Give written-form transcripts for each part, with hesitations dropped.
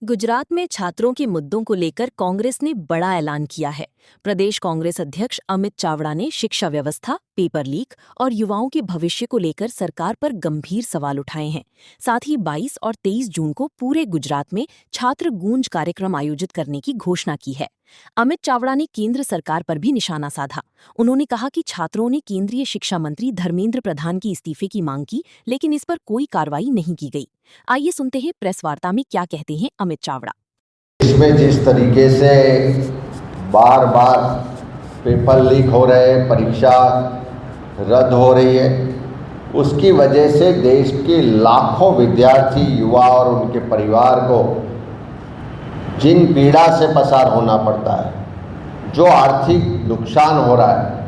गुजरात में छात्रों के मुद्दों को लेकर कांग्रेस ने बड़ा ऐलान किया है। प्रदेश कांग्रेस अध्यक्ष अमित चावड़ा ने शिक्षा व्यवस्था, पेपर लीक और युवाओं के भविष्य को लेकर सरकार पर गंभीर सवाल उठाए हैं। साथ ही 22 और 23 जून को पूरे गुजरात में छात्र गूंज कार्यक्रम आयोजित करने की घोषणा की है। अमित चावड़ा ने केंद्र सरकार पर भी निशाना साधा। उन्होंने कहा कि छात्रों ने केंद्रीय शिक्षा मंत्री धर्मेंद्र प्रधान की इस्तीफे की मांग की, लेकिन इस पर कोई कार्रवाई नहीं की गई। आइए सुनते हैं प्रेस वार्ता में क्या कहते हैं अमित चावड़ा। इसमें जिस तरीके से बार बार पेपर लीक हो रहे, परीक्षा रद्द हो रही है, उसकी वजह से देश के लाखों विद्यार्थी, युवा और उनके परिवार को जिन पीड़ा से पसार होना पड़ता है, जो आर्थिक नुकसान हो रहा है,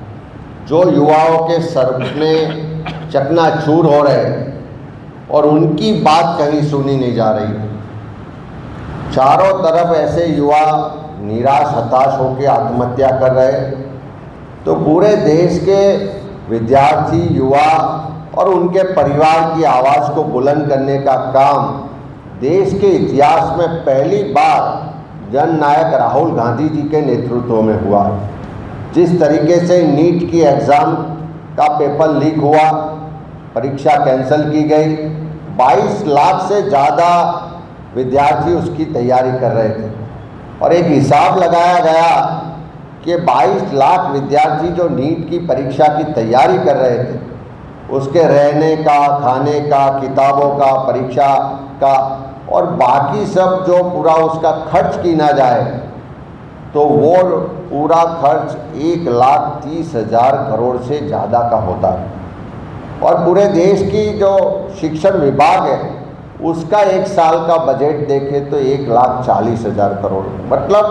जो युवाओं के सपने चकनाचूर हो रहे हैं और उनकी बात कहीं सुनी नहीं जा रही। चारों तरफ ऐसे युवा निराश, हताश होकर आत्महत्या कर रहे हैं, तो पूरे देश के विद्यार्थी, युवा और उनके परिवार की आवाज़ को बुलंद करने का काम देश के इतिहास में पहली बार जननायक राहुल गांधी जी के नेतृत्व में हुआ। जिस तरीके से नीट की एग्ज़ाम का पेपर लीक हुआ, परीक्षा कैंसिल की गई, 22 लाख से ज़्यादा विद्यार्थी उसकी तैयारी कर रहे थे और एक हिसाब लगाया गया कि 22 लाख विद्यार्थी जो नीट की परीक्षा की तैयारी कर रहे थे, उसके रहने का, खाने का, किताबों का, परीक्षा का और बाकी सब जो पूरा उसका खर्च गिना जाए तो वो पूरा खर्च 1,30,000 करोड़ से ज़्यादा का होता है। और पूरे देश की जो शिक्षण विभाग है उसका एक साल का बजट देखें तो 1,40,000 करोड़, मतलब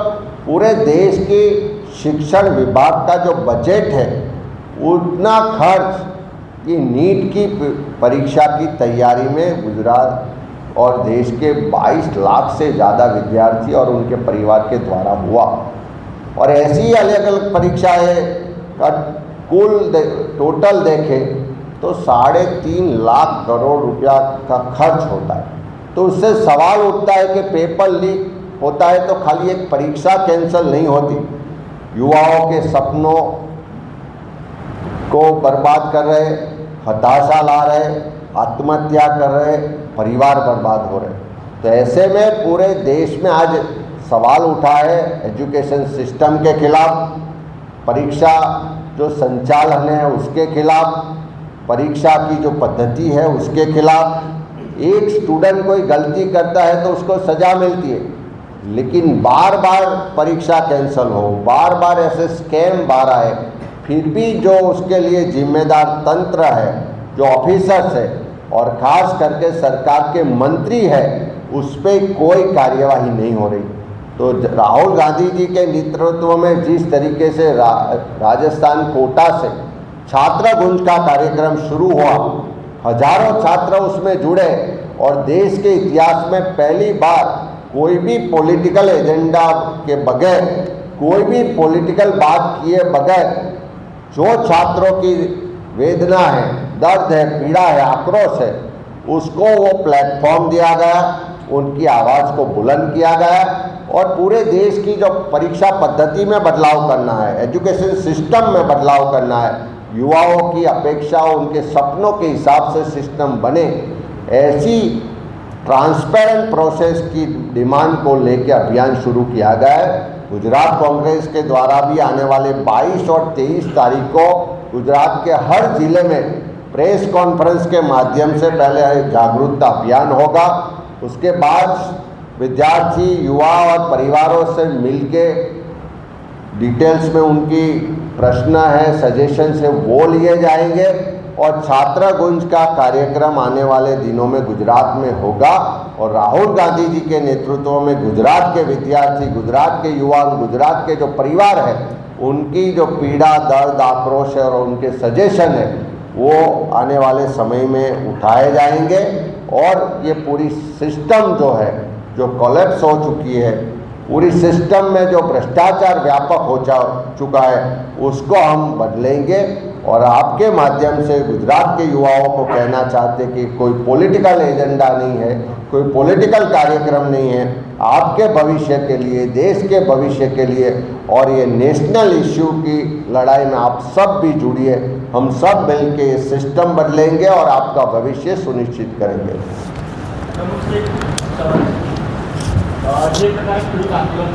पूरे देश के शिक्षण विभाग का जो बजट है उतना खर्च ये नीट की परीक्षा की तैयारी में गुजरात और देश के 22 लाख से ज़्यादा विद्यार्थी और उनके परिवार के द्वारा हुआ। और ऐसी ही अलग अलग परीक्षाएं का कुल टोटल देखें तो 3.5 लाख करोड़ रुपया का खर्च होता है। तो उससे सवाल उठता है कि पेपर लीक होता है तो खाली एक परीक्षा कैंसिल नहीं होती, युवाओं के सपनों को बर्बाद कर रहे, हताशा ला रहे, आत्महत्या कर रहे, परिवार बर्बाद हो रहे। तो ऐसे में पूरे देश में आज सवाल उठा है एजुकेशन सिस्टम के खिलाफ, परीक्षा जो संचालन है उसके खिलाफ, परीक्षा की जो पद्धति है उसके खिलाफ। एक स्टूडेंट कोई गलती करता है तो उसको सज़ा मिलती है, लेकिन बार बार परीक्षा कैंसिल हो, बार बार ऐसे स्कैम बाहर आए, फिर भी जो उसके लिए जिम्मेदार तंत्र है, जो ऑफिसर्स है और ख़ास करके सरकार के मंत्री है, उस पर कोई कार्यवाही नहीं हो रही। तो राहुल गांधी जी के नेतृत्व में जिस तरीके से राजस्थान कोटा से छात्र गुंज का कार्यक्रम शुरू हुआ, हजारों छात्र उसमें जुड़े और देश के इतिहास में पहली बार कोई भी पॉलिटिकल एजेंडा के बगैर, कोई भी पॉलिटिकल बात किए बगैर जो छात्रों की वेदना है, दर्द है, पीड़ा है, आक्रोश है, उसको वो प्लेटफॉर्म दिया गया, उनकी आवाज़ को बुलंद किया गया और पूरे देश की जो परीक्षा पद्धति में बदलाव करना है, एजुकेशन सिस्टम में बदलाव करना है, युवाओं की अपेक्षाओं, उनके सपनों के हिसाब से सिस्टम बने, ऐसी ट्रांसपेरेंट प्रोसेस की डिमांड को लेकर अभियान शुरू किया गया है। गुजरात कांग्रेस के द्वारा भी आने वाले 22 और 23 तारीख को गुजरात के हर जिले में प्रेस कॉन्फ्रेंस के माध्यम से पहले जागरूकता अभियान होगा, उसके बाद विद्यार्थी, युवा और परिवारों से मिलके डिटेल्स में उनकी प्रश्न है, सजेशन है, वो लिए जाएंगे और छात्र गुंज का कार्यक्रम आने वाले दिनों में गुजरात में होगा और राहुल गांधी जी के नेतृत्व में गुजरात के विद्यार्थी, गुजरात के युवा, गुजरात के जो परिवार है, उनकी जो पीड़ा, दर्द, आक्रोश है और उनके सजेशन है वो आने वाले समय में उठाए जाएंगे और ये पूरी सिस्टम जो है, जो कोलैप्स हो चुकी है, पूरी सिस्टम में जो भ्रष्टाचार व्यापक हो चुका है, उसको हम बदलेंगे और आपके माध्यम से गुजरात के युवाओं को कहना चाहते कि कोई पॉलिटिकल एजेंडा नहीं है, कोई पॉलिटिकल कार्यक्रम नहीं है, आपके भविष्य के लिए, देश के भविष्य के लिए और ये नेशनल इश्यू की लड़ाई में आप सब भी जुड़िए। हम सब मिलके सिस्टम बदलेंगे और आपका भविष्य सुनिश्चित करेंगे। जे प्रकारे खेडूत आंदोलन